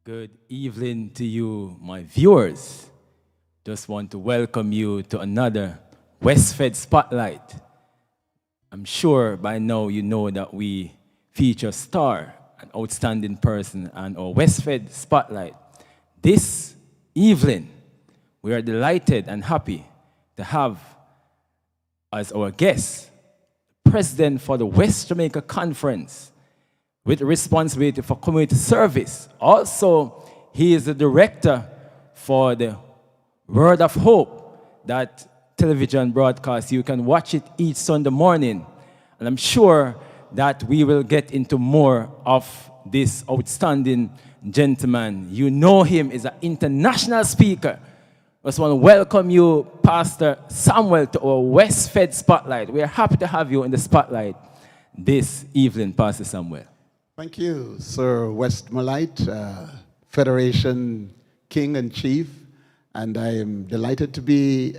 Good evening to you, my viewers. Just want to welcome you to another Wesfed Spotlight. I'm sure by now you know that we feature a star, an outstanding person, and our Wesfed Spotlight. This evening, we are delighted and happy to have as our guest, President for the West Jamaica Conference, with responsibility for community service. Also, he is the director for the Word of Hope, that television broadcast. You can watch it each Sunday morning. And I'm sure that we will get into more of this outstanding gentleman. You know him as an international speaker. I just want to welcome you, Pastor Samuel, to our Wesfed Spotlight. We are happy to have you in the spotlight this evening, Pastor Samuel. Thank you, Sir Westmoreland, Federation King and Chief, and I am delighted to be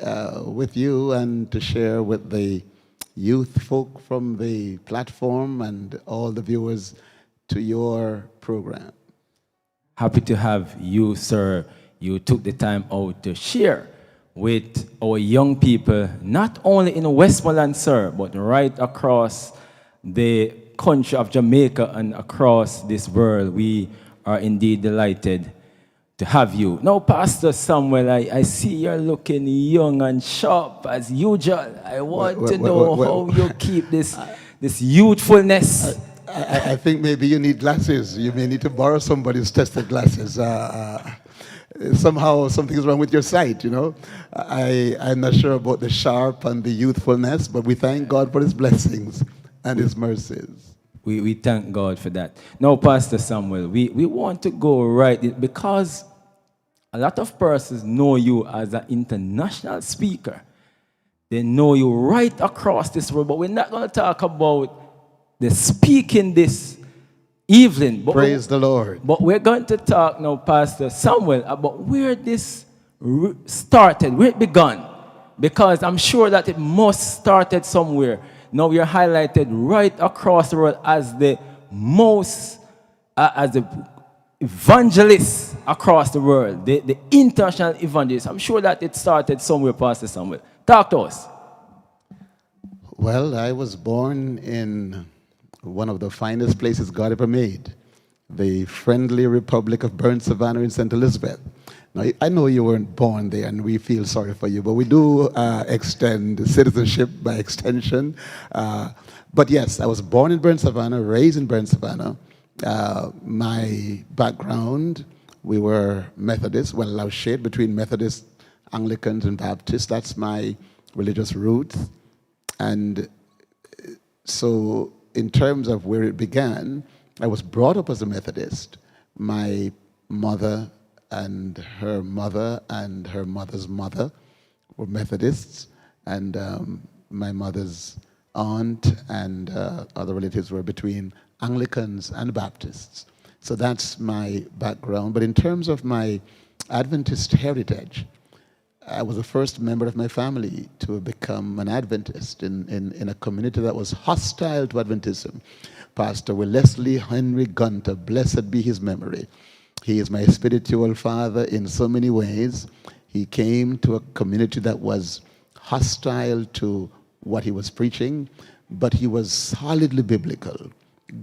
with you and to share with the youth folk from the platform and all the viewers to your program. Happy to have you, sir. You took the time out to share with our young people, not only in Westmoreland, sir, but right across the country of Jamaica and across this world. We are indeed delighted to have you. Now, Pastor Samuel, I see you're looking young and sharp as usual. I want to know how you keep this youthfulness. I think maybe you need glasses. You may need to borrow somebody's tested glasses. Somehow something's wrong with your sight, you know. I'm not sure about the sharp and the youthfulness, but we thank God for his blessings and his mercies. We thank God for that. Now, Pastor Samuel, we want to go right, because a lot of persons know you as an international speaker. They know you right across this world, but we're not going to talk about the speaking this evening. But Praise the Lord. But we're going to talk now, Pastor Samuel, about where this started, where it began. Because I'm sure that it must started somewhere. Now we are highlighted right across the world as the most, as the evangelists across the world, the international evangelists. I'm sure that it started somewhere, Pastor Samuel. Talk to us. Well, I was born in one of the finest places God ever made, the friendly Republic of Burnt Savannah in St. Elizabeth. Now, I know you weren't born there, and we feel sorry for you, but we do extend citizenship by extension. But yes, I was born in Burnt Savannah, raised in Burnt Savannah. My background, we were Methodists. Well, I was shared between Methodists, Anglicans, and Baptists. That's my religious roots. And so in terms of where it began, I was brought up as a Methodist. My mother and her mother's mother were Methodists, and my mother's aunt and other relatives were between Anglicans and Baptists. So that's my background. But in terms of my Adventist heritage, I was the first member of my family to become an Adventist in a community that was hostile to Adventism. Pastor Leslie Henry Gunter, blessed be his memory. He is my spiritual father in so many ways. He came to a community that was hostile to what he was preaching, but he was solidly biblical,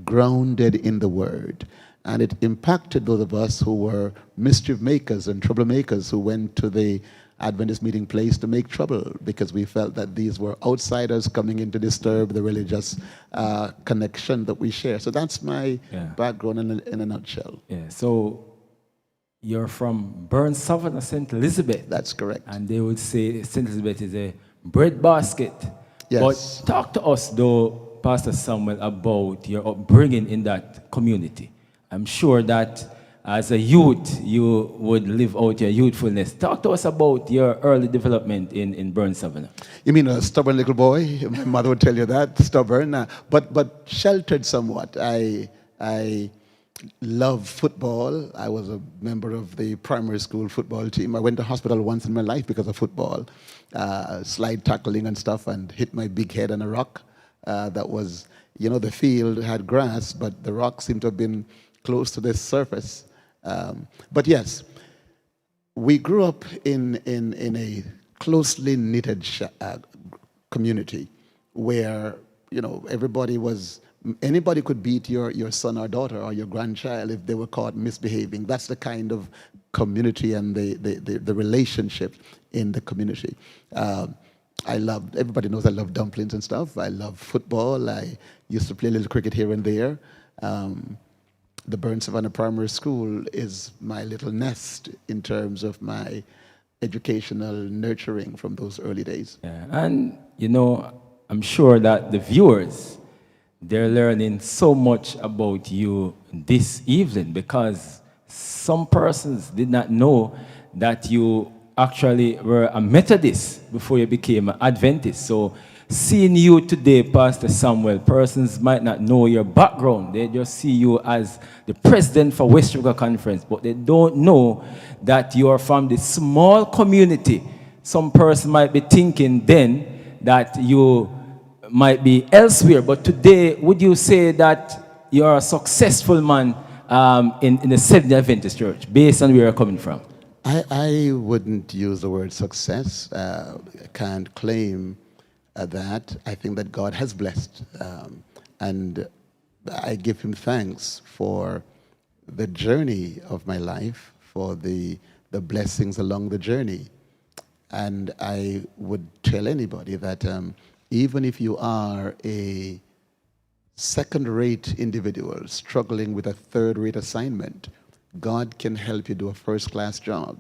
grounded in the Word. And it impacted those of us who were mischief makers and troublemakers who went to the Adventist meeting place to make trouble, because we felt that these were outsiders coming in to disturb the religious connection that we share. So that's my background in a nutshell. Yeah, so you're from Burnt Savannah, St. Elizabeth. That's correct. And they would say St. Elizabeth is a breadbasket. Yes. But talk to us, though, Pastor Samuel, about your upbringing in that community. I'm sure that as a youth, you would live out your youthfulness. Talk to us about your early development in Burnt Savannah. You mean a stubborn little boy? My mother would tell you that, stubborn, but sheltered somewhat. I love football. I was a member of the primary school football team. I went to hospital once in my life because of football, slide tackling and stuff, and hit my big head on a rock. That was, you know, the field had grass, but the rock seemed to have been close to the surface. But yes, we grew up in a closely knitted community where, you know, anybody could beat your son or daughter or your grandchild if they were caught misbehaving. That's the kind of community and the relationship in the community. Everybody knows I love dumplings and stuff. I love football. I used to play a little cricket here and there. The Burn Savannah Primary School is my little nest in terms of my educational nurturing from those early days. Yeah. And, you know, I'm sure that the viewers, they're learning so much about you this evening because some persons did not know that you actually were a Methodist before you became an Adventist. So seeing you today, Pastor Samuel, persons might not know your background. They just see you as the president for West River Conference, but they don't know that you are from this small community. Some person might be thinking then that you might be elsewhere, but today, would you say that you're a successful man in the Seventh-day Adventist Church, based on where you're coming from? I wouldn't use the word success. I can't claim that. I think that God has blessed. And I give him thanks for the journey of my life, for the blessings along the journey. And I would tell anybody that even if you are a second-rate individual struggling with a third-rate assignment, God can help you do a first-class job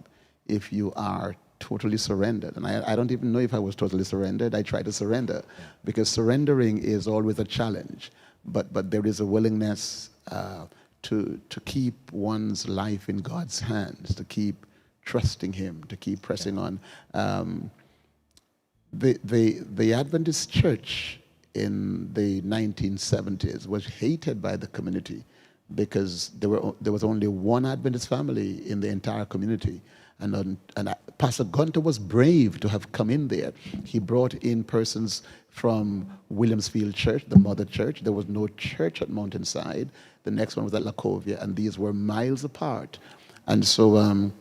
if you are totally surrendered. And I don't even know if I was totally surrendered. I tried to surrender because surrendering is always a challenge. But there is a willingness to keep one's life in God's hands, to keep trusting him, to keep pressing on. The Adventist church in the 1970s was hated by the community because there was only one Adventist family in the entire community. And Pastor Gunter was brave to have come in there. He brought in persons from Williamsfield Church, the mother church. There was no church at Mountainside. The next one was at Lacovia, and these were miles apart. And so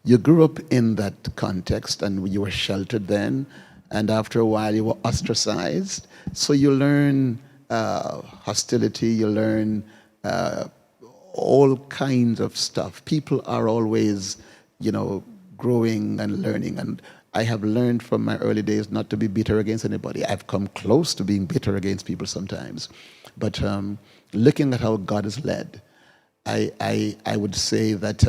you grew up in that context, and you were sheltered then. And after a while, you were ostracized. So you learn hostility, you learn all kinds of stuff. People are always, you know, growing and learning. And I have learned from my early days not to be bitter against anybody. I've come close to being bitter against people sometimes. But looking at how God has led, I would say that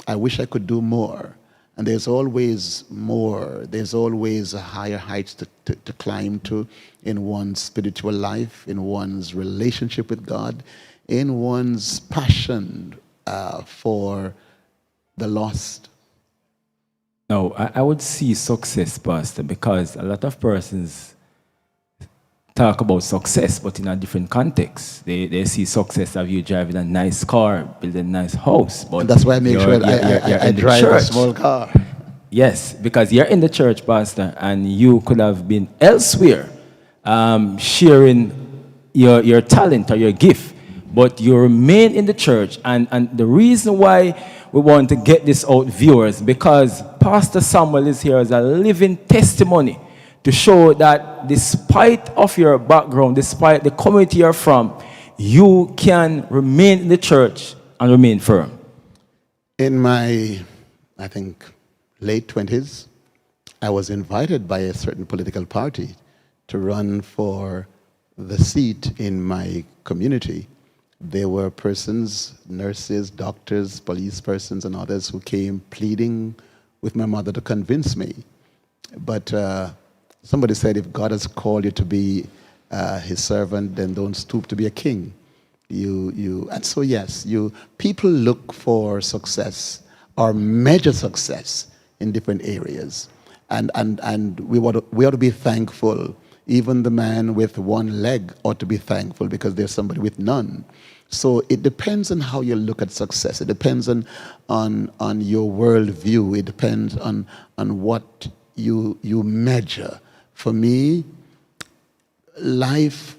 I wish I could do more. And there's always more. There's always a higher heights to climb to in one's spiritual life, in one's relationship with God, in one's passion for the lost. No, I would see success, Pastor, because a lot of persons talk about success, but in a different context. They see success of you driving a nice car, building a nice house. But and that's why I make sure I drive a small car. Yes, because you're in the church, Pastor, and you could have been elsewhere sharing your talent or your gift, but you remain in the church. And the reason why we want to get this out, viewers, because Pastor Samuel is here as a living testimony to show that despite of your background, despite the community you're from, you can remain in the church and remain firm. In my, I think, late 20s, I was invited by a certain political party to run for the seat in my community. There were persons, nurses, doctors, police persons, and others who came pleading with my mother to convince me. But somebody said, if God has called you to be his servant, then don't stoop to be a king. And so yes, people look for success or measure success in different areas. And we ought to be thankful. Even the man with one leg ought to be thankful because there's somebody with none. So it depends on how you look at success. It depends on your worldview. It depends on what you measure. For me, life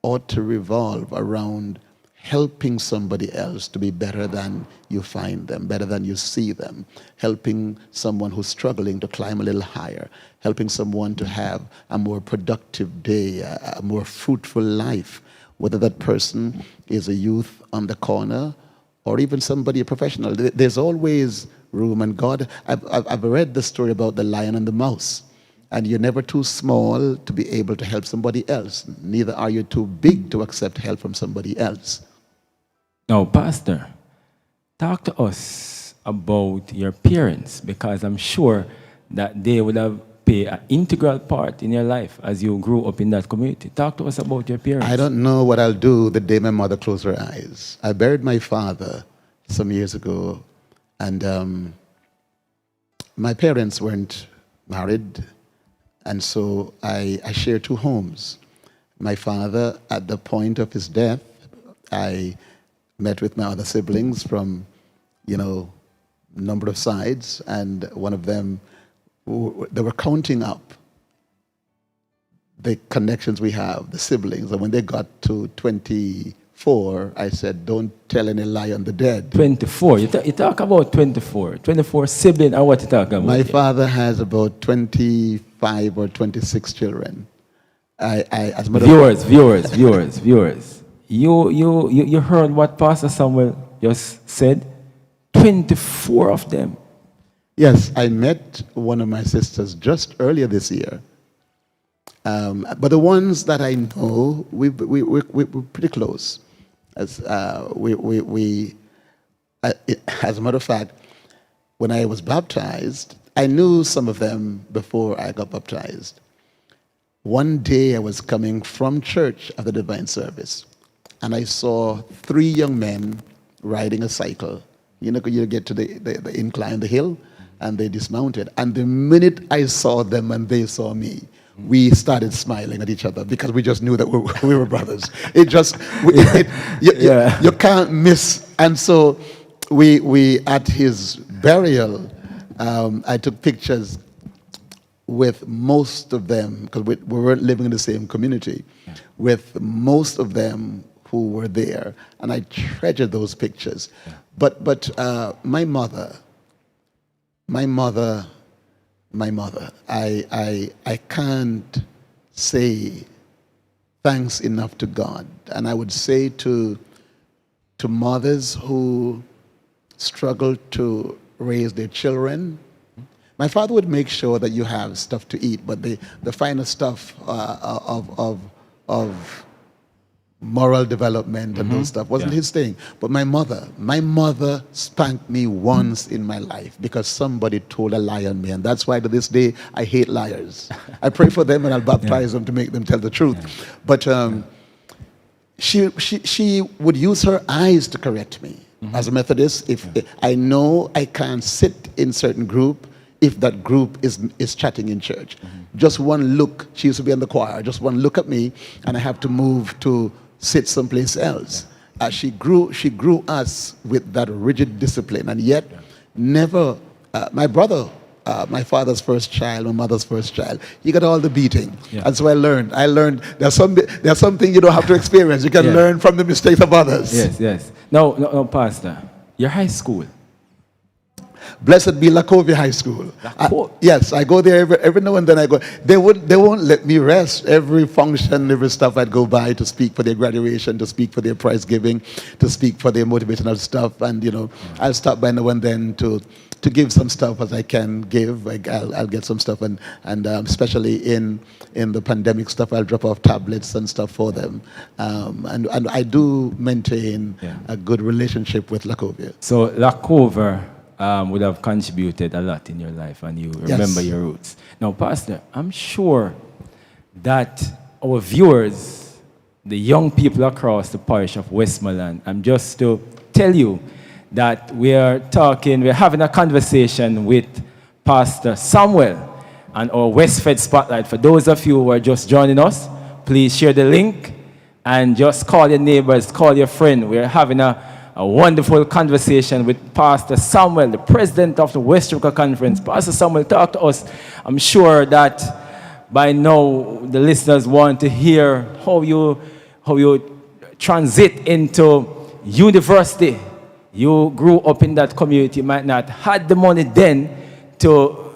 ought to revolve around helping somebody else to be better than you find them, better than you see them, helping someone who's struggling to climb a little higher, helping someone to have a more productive day, a more fruitful life, whether that person is a youth on the corner or even somebody, a professional. There's always room. And God, I've read the story about the lion and the mouse. And you're never too small to be able to help somebody else. Neither are you too big to accept help from somebody else. Now, Pastor, talk to us about your parents, because I'm sure that they would have played an integral part in your life as you grew up in that community. Talk to us about your parents. I don't know what I'll do the day my mother closed her eyes. I buried my father some years ago, and my parents weren't married, and so I shared two homes. My father, at the point of his death, I met with my other siblings from, number of sides, and one of them, they were counting up the connections we have, the siblings, and when they got to 24, I said, don't tell any lie on the dead. 24, you talk about 24 siblings, or what you talk about? My father has about 25 or 26 children. As viewers. You heard what Pastor Samuel just said? 24 of them. Yes, I met one of my sisters just earlier this year. But the ones that I know, we're pretty close. As a matter of fact, when I was baptized, I knew some of them before I got baptized. One day I was coming from church after the divine service, and I saw 3 young men riding a cycle. You get to the incline, the hill, and they dismounted. And the minute I saw them and they saw me, we started smiling at each other because we just knew that we were brothers. You can't miss. And so we at his burial, I took pictures with most of them, because we weren't living in the same community, with most of them who were there, and I treasured those pictures. But my mother, I can't say thanks enough to God. And I would say to mothers who struggle to raise their children, my father would make sure that you have stuff to eat, but the finer stuff of moral development and those stuff wasn't his thing. But my mother spanked me once in my life because somebody told a lie on me, and that's why to this day I hate liars. I pray for them and I'll baptize them to make them tell the truth. But she would use her eyes to correct me. As a Methodist, if I know I can't sit in certain group if that group is chatting in church. Just one look, she used to be in the choir, just one look at me and I have to move to sit someplace else. She grew us with that rigid discipline, and yet never, my brother, my father's first child, my mother's first child, he got all the beating. And so I learned there's something you don't have to experience. You can learn from the mistakes of others. Yes. No, Pastor, your high school. Blessed be Lacovia High School. Yes, I go there every now and then. I go. They won't let me rest. Every function, every stuff, I'd go by to speak for their graduation, to speak for their prize giving, to speak for their motivational stuff, and I'll stop by now and then to give some stuff as I can give. I'll get some stuff, and especially in the pandemic stuff, I'll drop off tablets and stuff for them. And I do maintain a good relationship with Lacovia. So Lacovia would have contributed a lot in your life, and you remember your roots. Now, Pastor, I'm sure that our viewers, the young people across the parish of Westmoreland, I'm just to tell you that we're having a conversation with Pastor Samuel and our Wesfed Spotlight. For those of you who are just joining us, please share the link and just call your neighbors, call your friend. We're having a wonderful conversation with Pastor Samuel, the president of the West Africa Conference. Pastor Samuel, talk to us. I'm sure that by now the listeners want to hear how you transit into university, you grew up in that community, might not had the money then to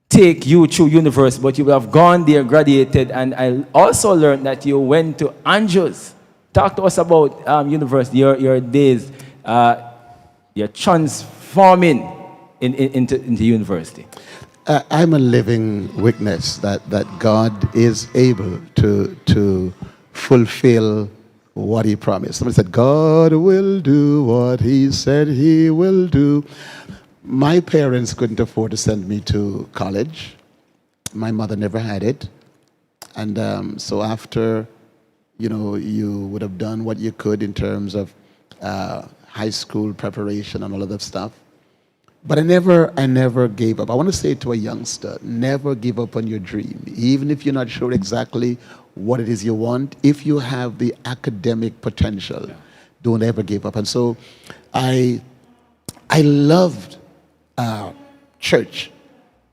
take you through university, but you would have gone there, graduated, and I also learned that you went to Andrews. Talk to us about university, your days, your transforming into university. I'm a living witness that God is able to fulfill what he promised. Somebody said, God will do what he said he will do. My parents couldn't afford to send me to college. My mother never had it. And so after, you would have done what you could in terms of high school preparation and all of that stuff. But I never gave up. I want to say to a youngster, never give up on your dream. Even if you're not sure exactly what it is you want, if you have the academic potential, don't ever give up. And so I loved church.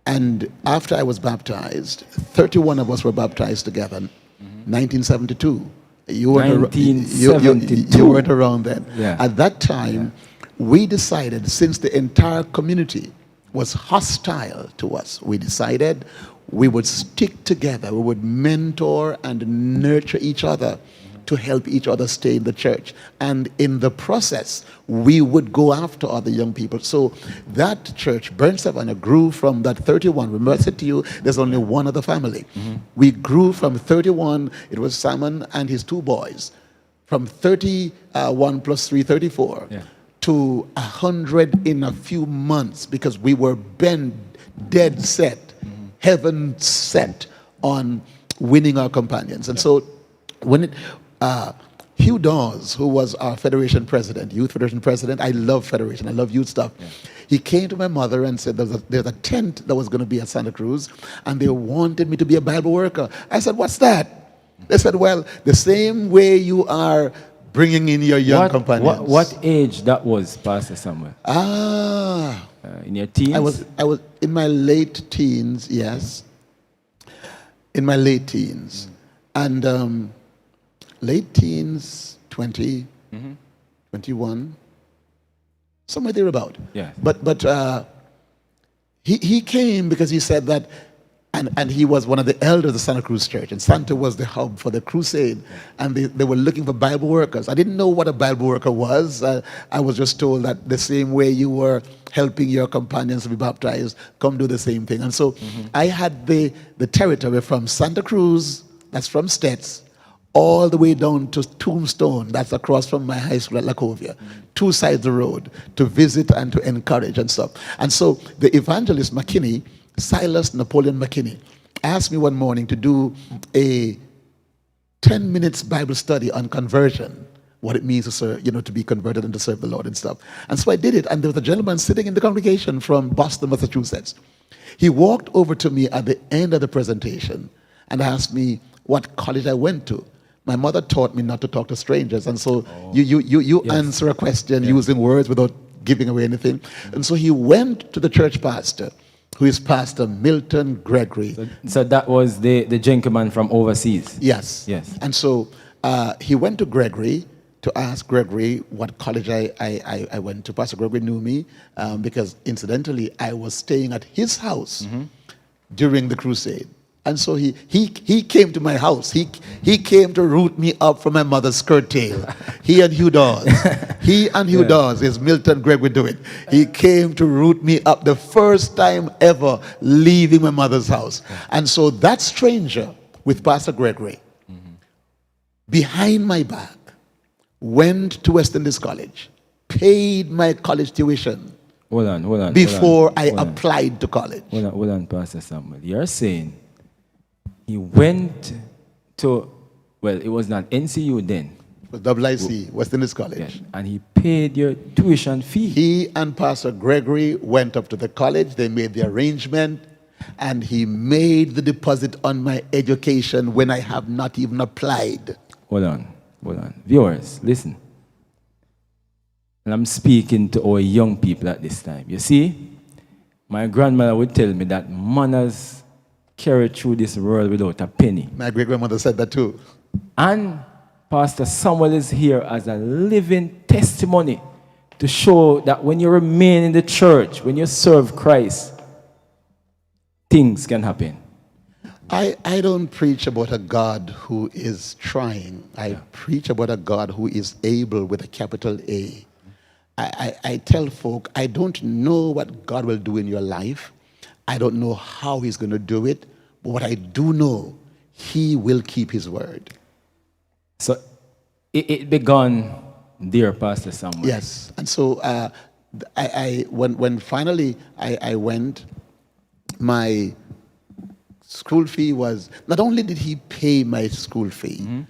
And after I was baptized, 31 of us were baptized together, 1972. You weren't, you weren't around then. Yeah. At that time, we decided, since the entire community was hostile to us, we decided we would stick together, we would mentor and nurture each other to help each other stay in the church. And in the process, we would go after other young people. So that church, Burnt Savannah, grew from that 31. Remember I said to you, there's only one other family. We grew from 31, it was Simon and his two boys, from 31 plus 3, 34, to 100 in a few months, because we were dead set, heaven set on winning our companions. And so when Hugh Dawes, who was our federation president, youth federation president, I love federation, I love youth stuff. He came to my mother and said there's a tent that was going to be at Santa Cruz, and they wanted me to be a Bible worker. I said, what's that? They said, well, the same way you are bringing in your young companions. What age that was, Pastor Samuel? In your teens? I was in my late teens, yes. In my late teens. And late teens, 20, 21, somewhere thereabout. Yeah. But he came because he said that, and he was one of the elders of Santa Cruz Church, and Santa was the hub for the crusade, and they were looking for Bible workers. I didn't know what a Bible worker was. I was just told that the same way you were helping your companions to be baptized, come do the same thing. And so I had the territory from Santa Cruz, that's from Stets, all the way down to Tombstone, that's across from my high school at Lacovia, 2 sides of the road, to visit and to encourage and stuff. And so the evangelist McKinney, Silas Napoleon McKinney, asked me one morning to do a 10 minutes Bible study on conversion, what it means to serve, to be converted and to serve the Lord and stuff. And so I did it, and there was a gentleman sitting in the congregation from Boston, Massachusetts. He walked over to me at the end of the presentation and asked me what college I went to. My mother taught me not to talk to strangers, and so you answer a question using words without giving away anything. And so he went to the church pastor, who is Pastor Milton Gregory. So that was the gentleman from overseas? Yes. Yes. And so he went to Gregory to ask Gregory what college I went to. Pastor Gregory knew me because, incidentally, I was staying at his house during the crusade. And so he came to my house. He came to root me up from my mother's skirt tail. He and Hugh Dawes. He and Hugh Dawes, is Milton Gregory do it. He came to root me up the first time ever leaving my mother's house. And so that stranger with Pastor Gregory, behind my back, went to West Indies College, paid my college tuition. Hold on. Before I applied to college. Hold on, Pastor Samuel. You're saying he went to, well, it was not NCU then. It was IIC, West Indies College. Yes, and he paid your tuition fee. He and Pastor Gregory went up to the college. They made the arrangement, and he made the deposit on my education when I have not even applied. Hold on. Viewers, listen. And I'm speaking to our young people at this time. You see, my grandmother would tell me that manners carry through this world without a penny. My great-grandmother said that too. And Pastor Samuel is here as a living testimony to show that when you remain in the church, when you serve Christ, things can happen. I don't preach about a God who is trying. I preach about a God who is able with a capital A. I tell folk, I don't know what God will do in your life. I don't know how he's going to do it. But what I do know, he will keep his word. So it began dear Pastor Samuel. Yes. And so when finally I went, my school fee was, not only did he pay my school fee,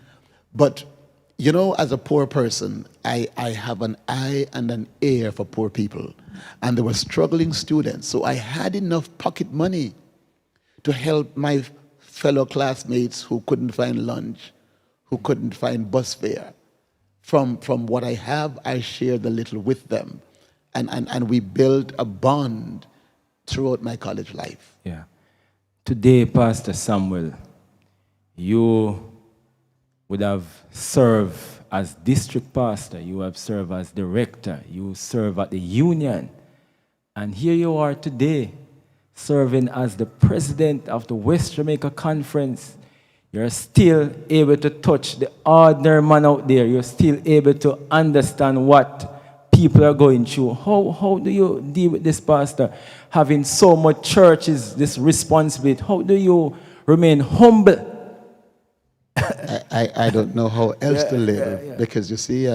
but you know, as a poor person, I have an eye and an ear for poor people. And there were struggling students. So I had enough pocket money to help my fellow classmates who couldn't find lunch, who couldn't find bus fare. From what I have, I shared a little with them. And we built a bond throughout my college life. Yeah. Today, Pastor Samuel, you would have served as district pastor, you have served as director, you serve at the union. And here you are today, serving as the president of the West Jamaica Conference. You're still able to touch the ordinary man out there. You're still able to understand what people are going through. How do you deal with this, Pastor? Having so much churches, this responsibility, how do you remain humble? I don't know how else to live, because you see,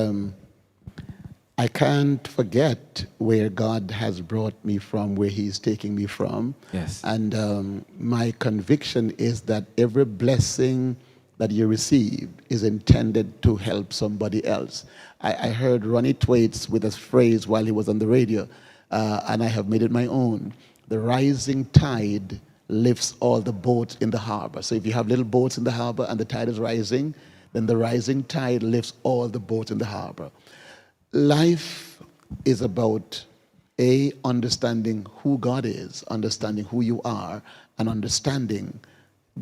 I can't forget where God has brought me from, where he's taking me from. Yes. And my conviction is that every blessing that you receive is intended to help somebody else. I heard Ronnie Twaits with a phrase while he was on the radio, and I have made it my own. The rising tide lifts all the boats in the harbor. So if you have little boats in the harbor and the tide is rising, then the rising tide lifts all the boats in the harbor. Life is about understanding who God is, understanding who you are, and understanding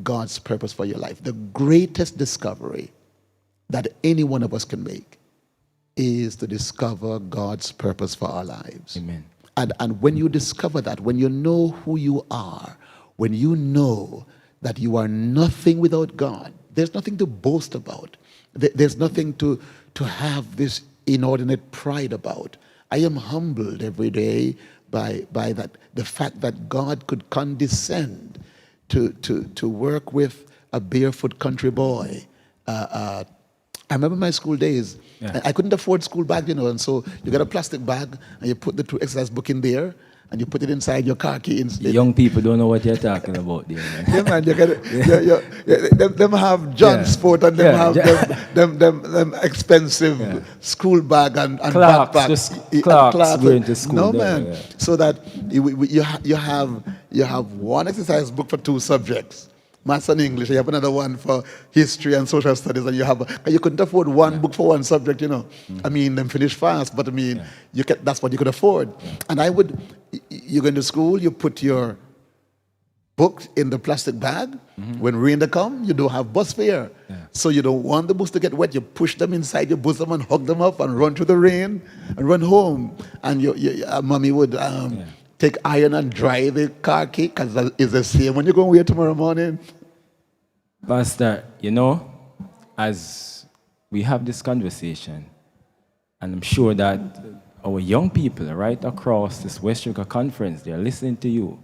God's purpose for your life. The greatest discovery that any one of us can make is to discover God's purpose for our lives. Amen. And when you discover that, when you know who you are, when you know that you are nothing without God, there's nothing to boast about. There's nothing to have this inordinate pride about. I am humbled every day by that, the fact that God could condescend to work with a barefoot country boy. I remember my school days. Yeah. I couldn't afford school bag, you know, and so you get a plastic bag and you put the 2 exercise book in there, and you put it inside your car key. Young people don't know what you're talking about there, man. Yeah, man, you get them have John Sport, and them have them expensive school bag and Clarks, backpack. Clarks going to school. No, there, man. yeah. So that you have one exercise book for 2 subjects. Maths and English. You have another one for history and social studies, and you couldn't afford one book for one subject, you know. I mean, them finish fast, but I mean, that's what you could afford. And you go into school, you put your books in the plastic bag. When rain come, you don't have bus fare. Yeah. So you don't want the books to get wet. You push them inside your bosom and hug them up and run through the rain and run home. And mommy would take iron and dry the car key, because it's the same when you go away tomorrow morning. Pastor, you know, as we have this conversation, and I'm sure that our young people right across this West Jamaica Conference, they're listening to you.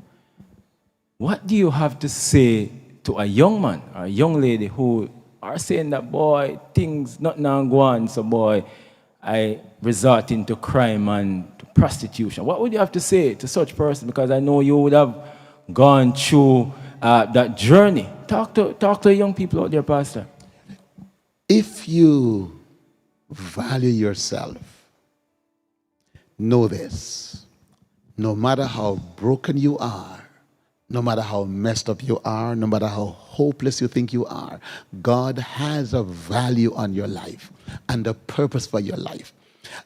What do you have to say to a young man or a young lady who are saying that, boy, things not now go on, so boy, I resort into crime and prostitution? What would you have to say to such person? Because I know you would have gone through that journey. Talk to young people out there, Pastor. If you value yourself, know this: no matter how broken you are, no matter how messed up you are, no matter how hopeless you think you are, God has a value on your life and a purpose for your life.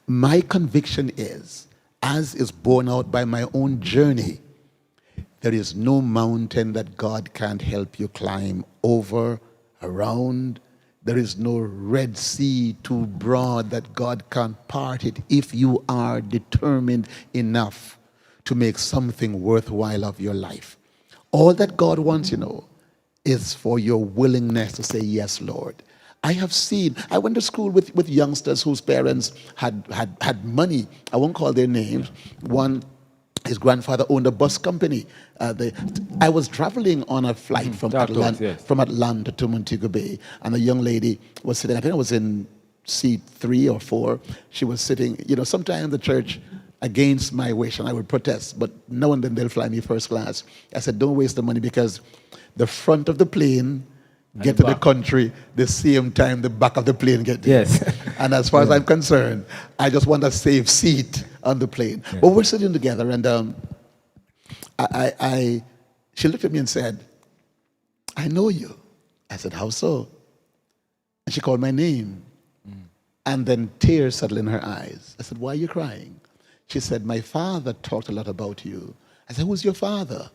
My conviction is, as is borne out by my own journey, there is no mountain that God can't help you climb over, around. There is no Red Sea too broad that God can't part it if you are determined enough to make something worthwhile of your life. All that God wants, is for your willingness to say, yes, Lord. I have seen, I went to school with youngsters whose parents had money. I won't call their names. One, his grandfather owned a bus company. I was traveling on a flight from Atlanta to Montego Bay, and a young lady was sitting, I think I was in seat 3 or 4. She was sitting, sometimes the church, against my wish, and I would protest, but now and then they'll fly me first class. I said, don't waste the money, because the front of the plane get to the country the same time the back of the plane get there. Yes. And as far as I'm concerned, I just want a safe seat on the plane. Yeah. But we're sitting together, and she looked at me and said, I know you. I said, how so? And she called my name. And then tears settled in her eyes. I said, why are you crying? She said, my father talked a lot about you. I said, who's your father?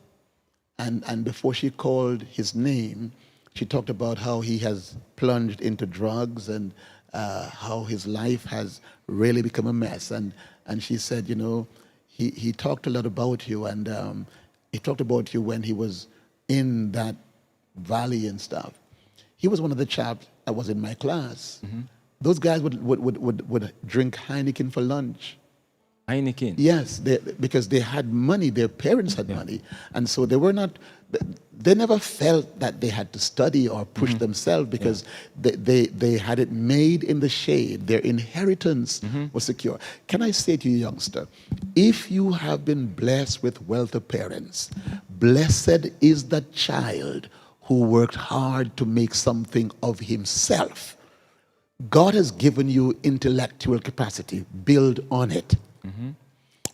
And before she called his name, she talked about how he has plunged into drugs and how his life has really become a mess. And she said, he talked a lot about you, and he talked about you when he was in that valley and stuff. He was one of the chaps that was in my class. Mm-hmm. Those guys would drink Heineken for lunch. Heineken? Yes, because they had money, their parents had money. And so they never felt that they had to study or push themselves, because they had it made in the shade. Their inheritance was secure. Can I say to you, youngster, if you have been blessed with wealthy parents, blessed is the child who worked hard to make something of himself. God has given you intellectual capacity. Build on it.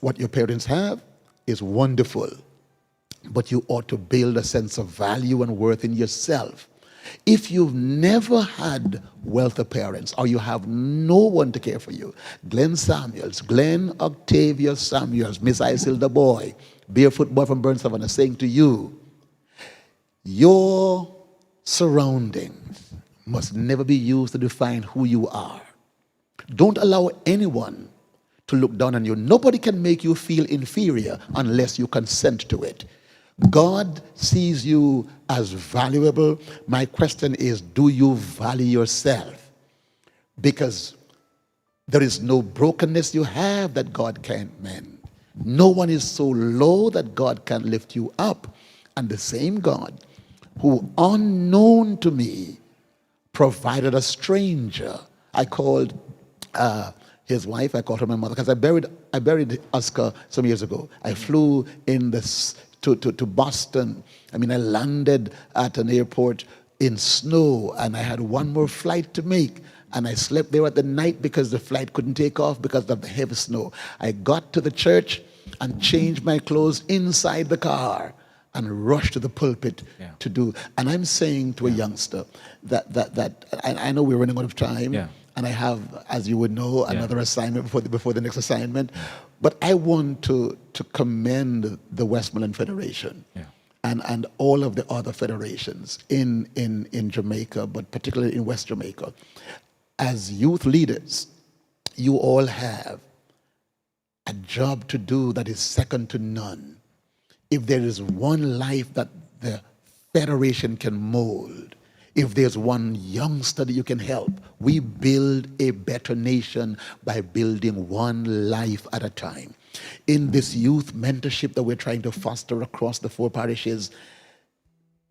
What your parents have is wonderful, but you ought to build a sense of value and worth in yourself. If you've never had wealthy parents, or you have no one to care for you, Glen Octavia Samuels, Miss Isilda Boy, barefoot boy from Burn Savannah, saying to you, your surroundings must never be used to define who you are. Don't allow anyone to look down on you. Nobody can make you feel inferior unless you consent to it. God sees you as valuable. My question is, do you value yourself? Because there is no brokenness you have that God can't mend. No one is so low that God can't lift you up. And the same God who, unknown to me, provided a stranger. I called his wife, I called her my mother, because I buried Oscar some years ago. I flew in to Boston. I landed at an airport in snow, and I had one more flight to make. And I slept there at the night because the flight couldn't take off because of the heavy snow. I got to the church and changed my clothes inside the car and rushed to the pulpit to do. And I'm saying to a youngster that I know we're running out of time. Yeah. And I have, as you would know, another assignment before the next assignment. But I want to commend the Westmoreland Federation and all of the other federations in Jamaica, but particularly in West Jamaica. As youth leaders, you all have a job to do that is second to none. If there is one life that the Federation can mold, if there's one youngster that you can help, we build a better nation by building one life at a time. In this youth mentorship that we're trying to foster across the 4 parishes,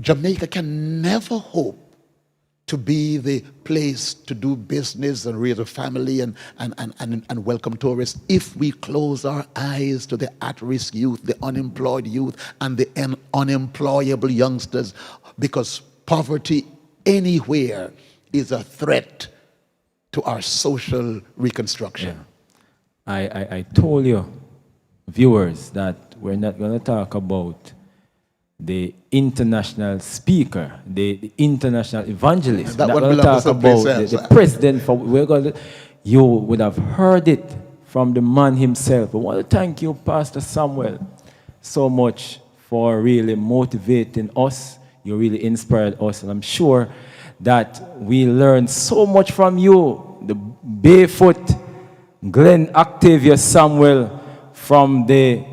Jamaica can never hope to be the place to do business and raise a family and welcome tourists if we close our eyes to the at-risk youth, the unemployed youth, and the unemployable youngsters, because poverty anywhere is a threat to our social reconstruction. I told you, viewers, that we're not going to talk about the international speaker, the international evangelist. We're not going to talk about the president. You would have heard it from the man himself. I want to thank you, Pastor Samuel, so much for really motivating us. You really inspired us, and I'm sure that we learned so much from you. The barefoot Glen Octavius Samuel from the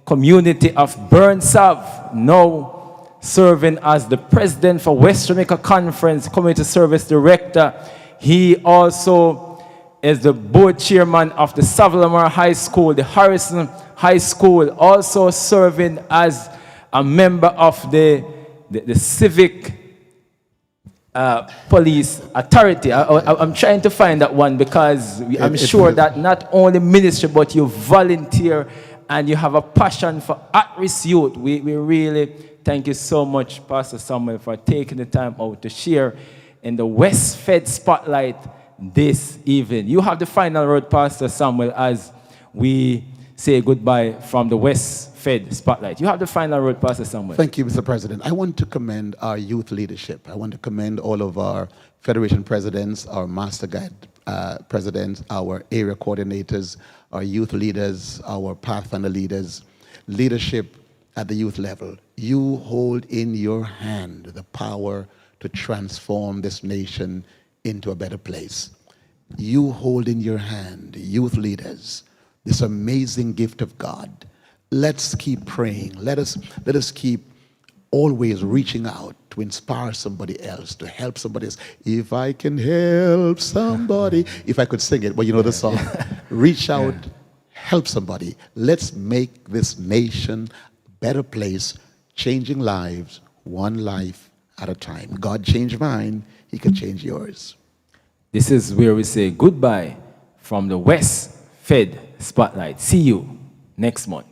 community of Burnsav, now serving as the president for West Jamaica Conference, Community Service Director. He also is the board chairman of the Savlamar High School, the Harrison High School, also serving as a member of the civic police authority. I'm trying to find that one because I'm sure that not only ministry, but you volunteer and you have a passion for at-risk youth. We really thank you so much, Pastor Samuel, for taking the time out to share in the Wesfed Spotlight this evening. You have the final word, Pastor Samuel, as we say goodbye from the Wesfed Spotlight. You have the final word, Pastor Samuel. Thank you, Mr. President. I want to commend our youth leadership. I want to commend all of our Federation presidents, our Master Guide presidents, our area coordinators, our youth leaders, our Pathfinder leaders, leadership at the youth level. You hold in your hand the power to transform this nation into a better place. You hold in your hand, youth leaders, this amazing gift of God. Let's keep praying. Let us keep always reaching out to inspire somebody else, to help somebody else. If I can help somebody, if I could sing it, well, you know the song. Reach out, help somebody. Let's make this nation a better place, changing lives, one life at a time. God changed mine, He can change yours. This is where we say goodbye from the Wesfed Spotlight. See you next month.